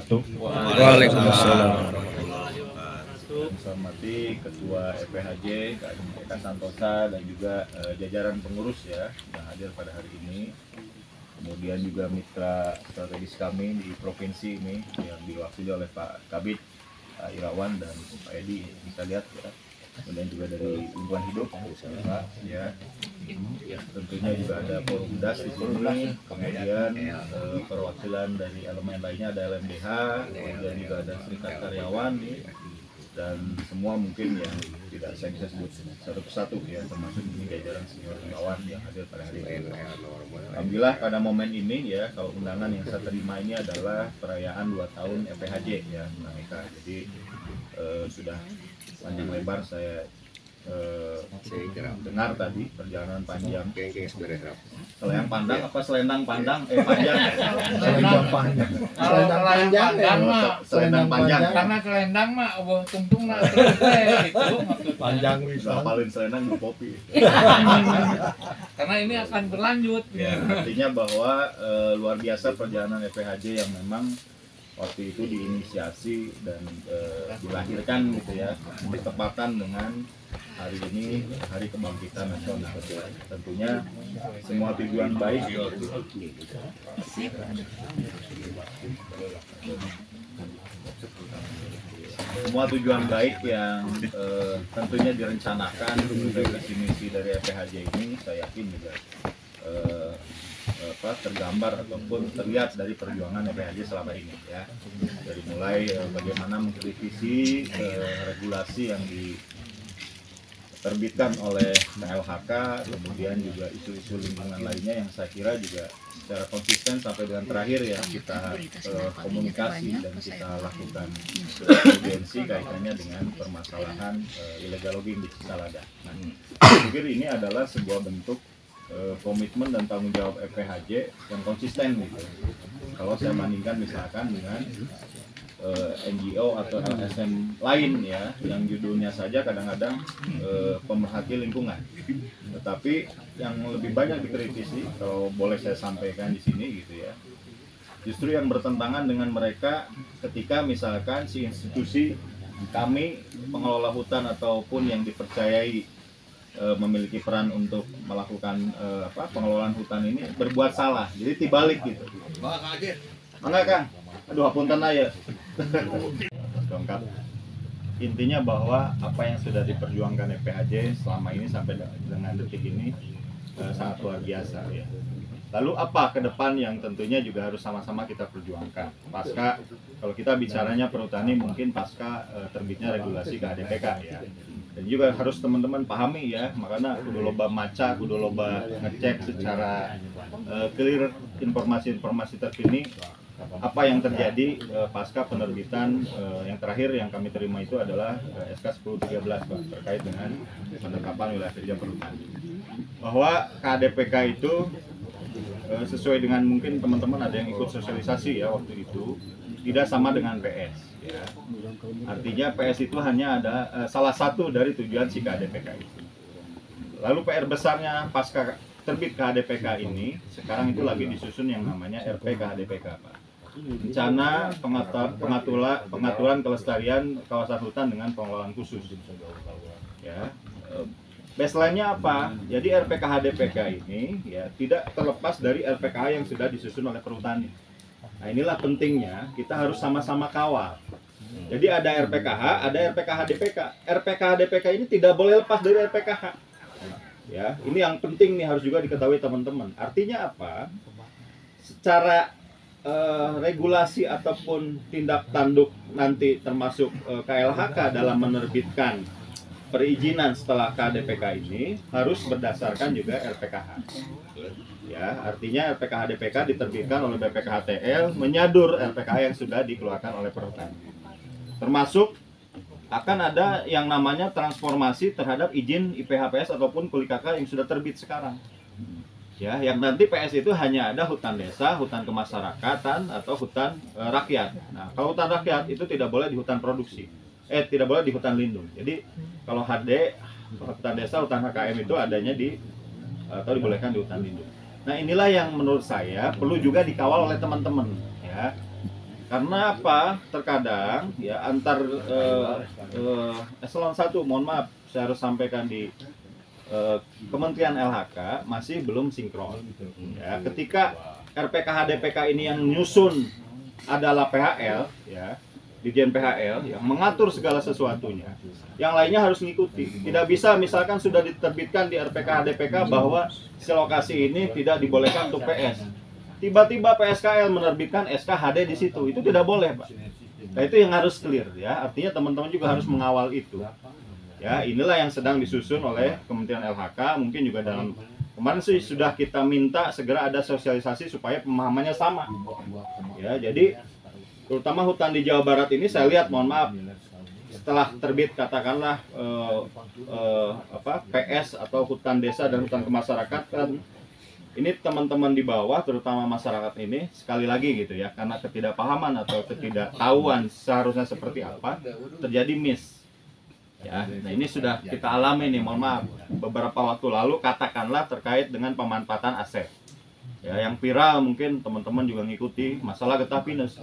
wabarakatuh. Waalaikumsalam. Saya hormati Ketua EPHJ Eka Santosa dan juga jajaran pengurus ya yang hadir pada hari ini. Kemudian juga mitra strategis kami di provinsi ini yang diwakili oleh Pak Kabid Irawan dan Pak Edi, bisa lihat ya. Kemudian juga dari lingkungan hidup ya. Tentunya juga ada Forum Das di sini, kemudian perwakilan dari elemen lainnya ada LMDH, kemudian juga ada Serikat Karyawan nih, dan semua mungkin yang tidak saya bisa sebut satu persatu ya, termasuk ini jajaran senior kawan yang hadir pada hari ini. Alhamdulillah pada momen ini ya, kalau undangan yang saya terima ini adalah perayaan 2 tahun EPHJ ya, mereka. Jadi sudah panjang lebar saya dengar tadi perjalanan panjang. Selendang pandang apa selendang pandang? Panjang. Selendang panjang. Selendang panjang. Karena selendang mah eueuh tungtungna terus gitu maksudnya. Panjang bisa apalin selendang di kopi. Karena ini akan berlanjut. Ya, artinya bahwa luar biasa perjalanan EPHJ yang memang waktu itu diinisiasi dan dilahirkan gitu ya, bertepatan dengan hari ini, Hari Kebangkitan Nasional. Tentunya semua tujuan baik yang tentunya direncanakan sebagai visi misi dari EPHJ ini, saya yakin juga tergambar ataupun terlihat dari perjuangan EPHJ selama ini ya. Dari mulai bagaimana mengkritisi regulasi yang diterbitkan oleh KLHK, kemudian juga isu-isu lingkungan lainnya yang saya kira juga secara konsisten sampai dengan terakhir ya kita komunikasi dan kita lakukan audiensi kaitannya dengan permasalahan illegal logging di Cisalada. Nah, saya pikir ini adalah sebuah bentuk komitmen dan tanggung jawab EPHJ yang konsisten gitu. Kalau saya bandingkan misalkan dengan NGO atau LSM lain ya, yang judulnya saja kadang-kadang pemerhati lingkungan, tetapi yang lebih banyak dikritisi, kalau boleh saya sampaikan di sini gitu ya, justru yang bertentangan dengan mereka ketika misalkan si institusi kami pengelola hutan ataupun yang dipercayai memiliki peran untuk melakukan pengelolaan hutan ini berbuat salah, jadi dibalik gitu. Enggak Kang, aduh hapunten ya. Dongkap. Intinya bahwa apa yang sudah diperjuangkan EPHJ selama ini sampai dengan detik ini sangat luar biasa ya. Lalu apa ke depan yang tentunya juga harus sama-sama kita perjuangkan pasca, kalau kita bicaranya perhutani mungkin pasca terbitnya regulasi KADPK ya. Dan juga harus teman-teman pahami ya, makanya kudu loba maca, kudu loba ngecek secara clear informasi-informasi terkini apa yang terjadi pasca penerbitan yang terakhir yang kami terima itu adalah SK 1013 Pak, terkait dengan penetapan wilayah kerja perhutani. Bahwa KADPK itu sesuai dengan mungkin teman-teman ada yang ikut sosialisasi ya waktu itu, tidak sama dengan PS ya. Artinya PS itu hanya ada salah satu dari tujuan si KADPK itu. Lalu PR besarnya pasca terbit KADPK ini sekarang itu lagi disusun yang namanya RP KADPK Pak. Rencana pengaturan kelestarian kawasan hutan dengan pengelolaan khusus. Ya. Baseline-nya apa? Jadi RPKH-DPK ini ya tidak terlepas dari RPKH yang sudah disusun oleh perhutani. Nah, inilah pentingnya kita harus sama-sama kawal. Jadi ada RPKH, ada RPKH-DPK. RPKH-DPK ini tidak boleh lepas dari RPKH. Ya, ini yang penting nih harus juga diketahui teman-teman. Artinya apa? Secara regulasi ataupun tindak tanduk nanti termasuk KLHK dalam menerbitkan perizinan setelah KADPK ini harus berdasarkan juga RPKH. Ya, artinya RPKH-DPK diterbitkan oleh BPKHTL menyadur RPKH yang sudah dikeluarkan oleh perhutani. Termasuk akan ada yang namanya transformasi terhadap izin IPHPS ataupun KULIKK yang sudah terbit sekarang. Ya, yang nanti PS itu hanya ada hutan desa, hutan kemasyarakatan atau hutan rakyat. Nah, kalau hutan rakyat itu tidak boleh di hutan produksi. Tidak boleh di hutan lindung. Jadi kalau HD, hutan desa, hutan HKM itu adanya di atau dibolehkan di hutan lindung. Nah, inilah yang menurut saya perlu juga dikawal oleh teman-teman ya. Karena apa? Terkadang ya antar eselon 1, mohon maaf, saya harus sampaikan di Kementerian LHK masih belum sinkron. Ya, ketika RPK HDPK ini yang nyusun adalah PHL, ya, Dirjen PHL yang mengatur segala sesuatunya. Yang lainnya harus mengikuti. Tidak bisa misalkan sudah diterbitkan di RPK HDPK bahwa si lokasi ini tidak dibolehkan untuk PS. Tiba-tiba PSKL menerbitkan SKHD di situ, itu tidak boleh, Pak. Nah, itu yang harus clear ya. Artinya teman-teman juga harus mengawal itu. Ya, inilah yang sedang disusun oleh Kementerian LHK. Mungkin juga dalam kemarin sih sudah kita minta segera ada sosialisasi supaya pemahamannya sama. Ya, jadi terutama hutan di Jawa Barat ini saya lihat, mohon maaf, setelah terbit katakanlah PS atau hutan desa dan hutan kemasyarakatan, ini teman-teman di bawah, terutama masyarakat ini, sekali lagi gitu ya, karena ketidakpahaman atau ketidaktahuan seharusnya seperti apa, terjadi miss. Ya, nah ini sudah kita alami nih, mohon maaf, beberapa waktu lalu katakanlah terkait dengan pemanfaatan aset. Ya, yang viral mungkin teman-teman juga ngikuti masalah getah pinus.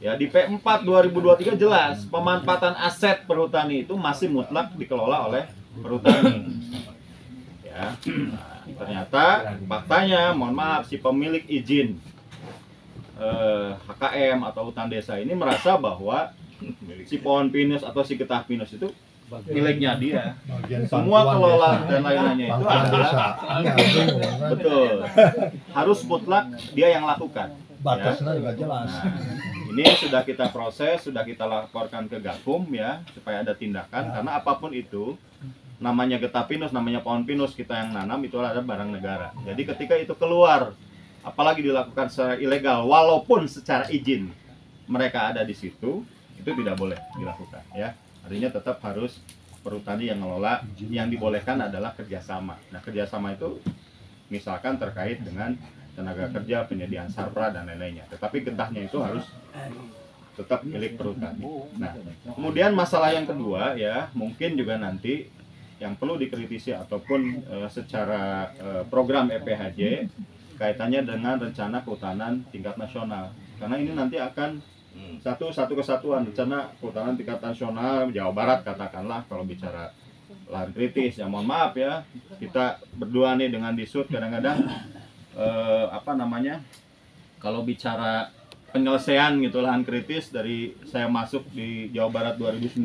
Ya, di P4 2023 jelas pemanfaatan aset perhutani itu masih mutlak dikelola oleh perhutani. Ya. Nah, ternyata faktanya, mohon maaf, si pemilik izin HKM atau hutan desa ini merasa bahwa si pohon pinus atau si getah pinus itu miliknya dia. Semua kelola dan lain-lainnya itu adalah betul, harus mutlak dia yang lakukan. Batasnya juga jelas. Nah, ini sudah kita proses, sudah kita laporkan ke Gakum ya, supaya ada tindakan. Karena apapun itu, namanya getah pinus, namanya pohon pinus kita yang nanam, itu adalah barang negara. Jadi ketika itu keluar, apalagi dilakukan secara ilegal, walaupun secara izin mereka ada di situ, itu tidak boleh dilakukan ya. Artinya tetap harus perhutani yang ngelola. Yang dibolehkan adalah kerjasama. Nah, kerjasama itu misalkan terkait dengan tenaga kerja, penyediaan sarpra dan lain-lainnya. Tetapi getahnya itu harus tetap milik perhutani. Nah, kemudian masalah yang kedua ya, mungkin juga nanti yang perlu dikritisi ataupun secara program EPHJ kaitannya dengan rencana kehutanan tingkat nasional. Karena ini nanti akan satu kesatuan rencana kehutanan tingkat nasional Jawa Barat katakanlah, kalau bicara lahan kritis ya, mohon maaf ya, kita berdua nih dengan Disut kadang-kadang kalau bicara penyelesaian gitu lahan kritis, dari saya masuk di Jawa Barat 2019,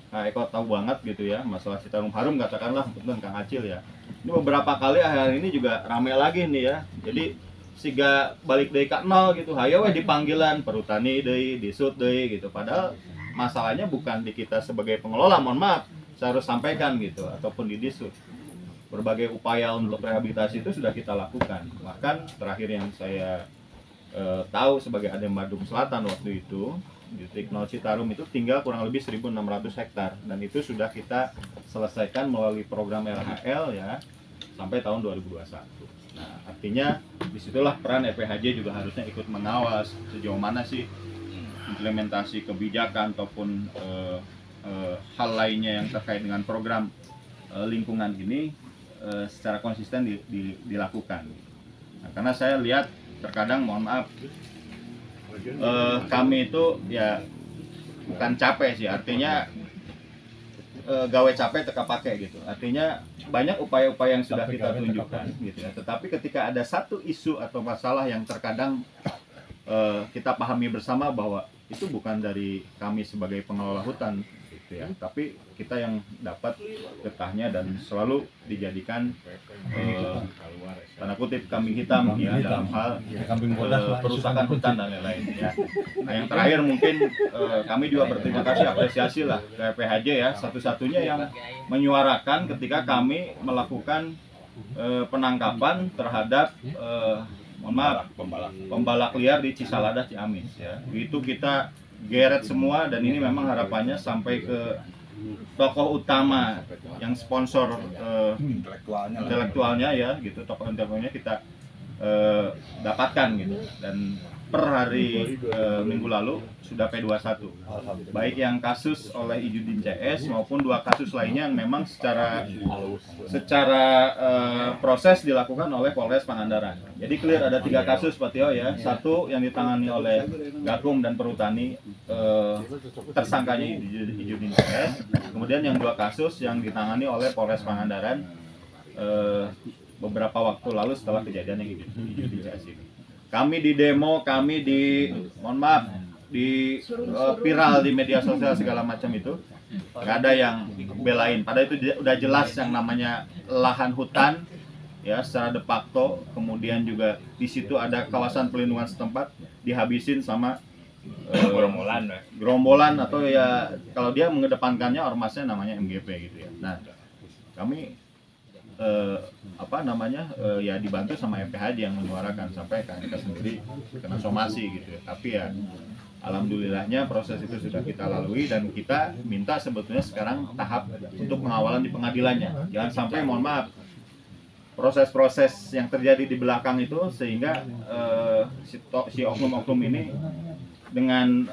nah, Eko tahu banget gitu ya masalah Citarum Harum katakanlah, betul Kang Acil ya. Ini beberapa kali akhir ini juga rame lagi nih ya. Jadi siga balik dari ke nol gitu, hayo dipanggilan perhutani deui, Disut deui gitu. Padahal masalahnya bukan di kita sebagai pengelola, mohon maaf, saya harus sampaikan gitu, ataupun di Disut. Berbagai upaya untuk rehabilitasi itu sudah kita lakukan. Bahkan terakhir yang saya tahu sebagai Adem Badung Selatan waktu itu, distrik 0 Citarum itu tinggal kurang lebih 1.600 hektar, dan itu sudah kita selesaikan melalui program RHL ya sampai tahun 2021. Nah, artinya disitulah peran EPHJ juga harusnya ikut mengawas sejauh mana sih implementasi kebijakan ataupun hal lainnya yang terkait dengan program lingkungan ini secara konsisten dilakukan. Nah, karena saya lihat terkadang, mohon maaf, kami itu ya bukan capek sih, artinya gawe capek teka pakai gitu. Artinya banyak upaya-upaya yang sudah kita tunjukkan gitu ya. Tetapi ketika ada satu isu atau masalah yang terkadang kita pahami bersama bahwa itu bukan dari kami sebagai pengelola hutan gitu ya, tapi kita yang dapat getahnya dan selalu dijadikan tanda kutip kambing hitam ya dalam hal perusakan hutan dan lain-lain ya. Nah, yang terakhir mungkin kami juga berterima kasih, apresiasi lah ke PHJ ya, satu-satunya yang menyuarakan ketika kami melakukan penangkapan terhadap mohon maaf, pembalak liar di Cisalada Ciamis ya. Itu kita geret semua, dan ini memang harapannya sampai ke tokoh utama yang sponsor intelektualnya ya gitu, tokoh intelektualnya kita dapatkan gitu. Dan per hari minggu lalu sudah P21, baik yang kasus oleh Ijudin CS maupun 2 kasus lainnya yang memang secara proses dilakukan oleh Polres Pangandaran. Jadi clear ada 3 kasus Pak Tio ya, 1 yang ditangani oleh Gakum dan Perhutani, tersangkanya Ijudin CS, kemudian yang 2 kasus yang ditangani oleh Polres Pangandaran beberapa waktu lalu setelah kejadian yang Ijudin CS ini. Kami di demo, kami di, mohon maaf, di viral di media sosial segala macam itu, nggak ada yang belain. Padahal itu udah jelas yang namanya lahan hutan, ya secara de facto. Kemudian juga di situ ada kawasan pelindungan setempat dihabisin sama gerombolan atau ya kalau dia mengedepankannya ormasnya namanya MGP gitu ya. Nah, kami ya dibantu sama EPHJ yang menyuarakan sampai KNK sendiri kena somasi gitu ya. Tapi ya alhamdulillahnya proses itu sudah kita lalui dan kita minta sebetulnya sekarang tahap untuk pengawalan di pengadilannya. Jangan sampai, mohon maaf, proses-proses yang terjadi di belakang itu sehingga si oknum-oknum ini dengan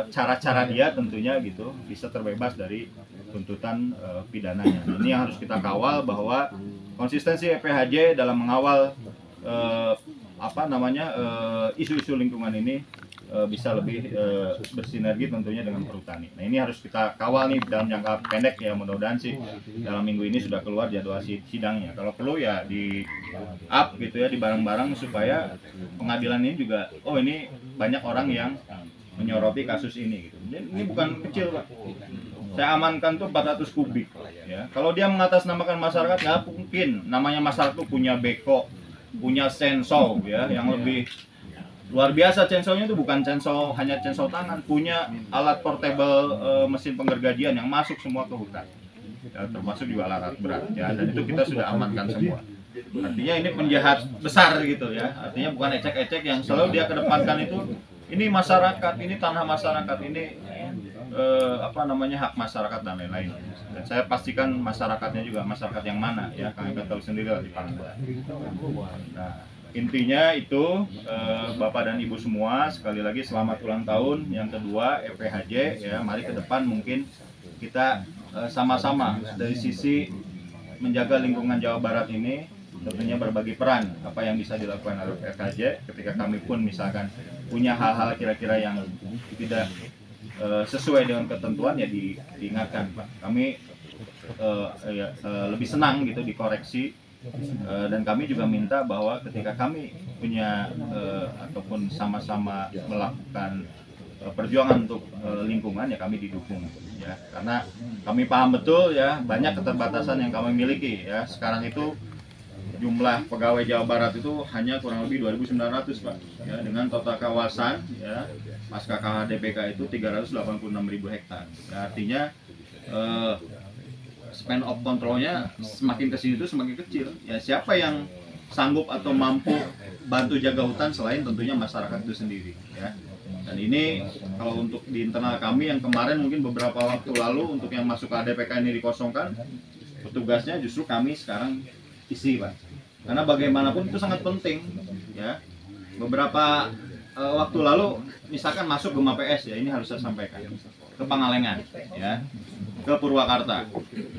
cara-cara dia tentunya gitu bisa terbebas dari tuntutan pidananya. Ini yang harus kita kawal, bahwa konsistensi EPHJ dalam mengawal isu-isu lingkungan ini bisa lebih bersinergi tentunya dengan Perhutani. Nah, ini harus kita kawal nih dalam jangka pendek ya, mudah-mudahan sih dalam minggu ini sudah keluar jadwal sidangnya. Kalau perlu ya di up gitu ya, di bareng-bareng supaya pengadilan ini juga, oh ini banyak orang yang menyoroti kasus ini gitu. Ini bukan kecil Pak. Saya amankan tuh 400 kubik ya. Kalau dia mengatasnamakan masyarakat, nggak mungkin. Namanya masyarakat tuh punya beko, punya sensor ya, yang lebih luar biasa. Sensornya itu bukan sensor hanya sensor tangan, punya alat portable mesin penggergajian yang masuk semua ke hutan ya, termasuk juga alat berat ya, dan itu kita sudah amankan semua. Artinya ini penjahat besar gitu ya, artinya bukan ecek-ecek yang selalu dia kedepankan itu, ini masyarakat, ini tanah masyarakat, ini hak masyarakat dan lain-lain. Dan saya pastikan masyarakatnya juga masyarakat yang mana ya, kalian tahu sendiri lah di Pangandaran. Nah, intinya itu Bapak dan Ibu semua, sekali lagi selamat ulang tahun yang kedua EPHJ ya. Mari ke depan mungkin kita sama-sama dari sisi menjaga lingkungan Jawa Barat ini tentunya berbagi peran apa yang bisa dilakukan oleh EPHJ ketika kami pun misalkan punya hal-hal kira-kira yang tidak sesuai dengan ketentuan ya diingatkan Pak. Kami lebih senang gitu dikoreksi, dan kami juga minta bahwa ketika kami punya ataupun sama-sama melakukan perjuangan untuk lingkungan ya kami didukung ya, karena kami paham betul ya banyak keterbatasan yang kami miliki ya. Sekarang itu jumlah pegawai Jawa Barat itu hanya kurang lebih 2.900 Pak ya, dengan total kawasan ya pasca KHDPK itu 386.000 hektar ya, artinya span of controlnya semakin kesini itu semakin kecil ya. Siapa yang sanggup atau mampu bantu jaga hutan selain tentunya masyarakat itu sendiri ya. Dan ini kalau untuk di internal kami yang kemarin mungkin beberapa waktu lalu untuk yang masuk KHDPK ini dikosongkan, petugasnya justru kami sekarang isi Pak, karena bagaimanapun itu sangat penting ya. Beberapa waktu lalu misalkan masuk Gema PS ya, ini harus saya sampaikan, ke Pangalengan ya, ke Purwakarta,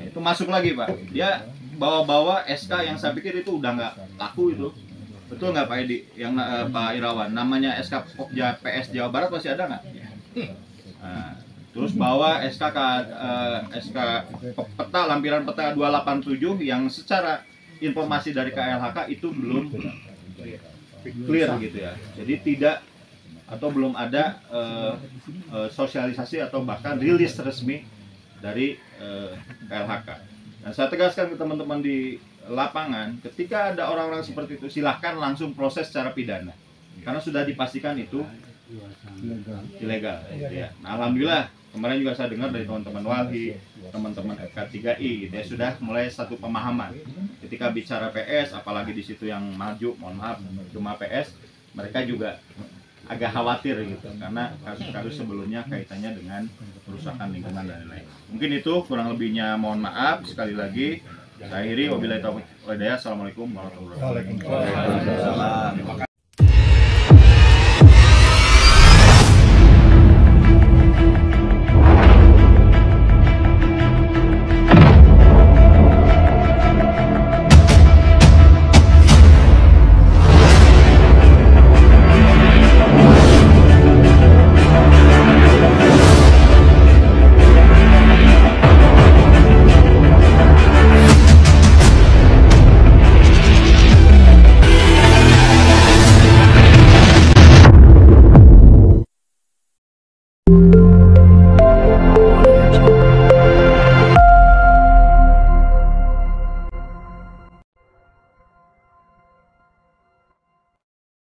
itu masuk lagi Pak, dia bawa-bawa SK yang saya pikir itu udah nggak laku itu. Betul nggak Pak Edi, yang Pak Irawan, namanya SK Pokja PS Jawa Barat masih ada nggak? Nah, terus bawa SK peta lampiran peta 287 yang secara informasi dari KLHK itu belum clear gitu ya. Jadi tidak atau belum ada sosialisasi atau bahkan rilis resmi dari KLHK. Dan saya tegaskan ke teman-teman di lapangan, ketika ada orang-orang seperti itu silahkan langsung proses secara pidana, karena sudah dipastikan itu ilegal ya. Nah, alhamdulillah kemarin juga saya dengar dari teman-teman Walhi, teman-teman FK3I gitu ya, sudah mulai satu pemahaman ketika bicara PS, apalagi di situ yang maju, mohon maaf cuma PS, mereka juga agak khawatir gitu karena kasus-kasus sebelumnya kaitannya dengan kerusakan lingkungan dan lain-lain. Mungkin itu kurang lebihnya, mohon maaf sekali lagi. Saya akhiri, wabillahi taufiq wal hidayah. Assalamualaikum warahmatullahi wabarakatuh.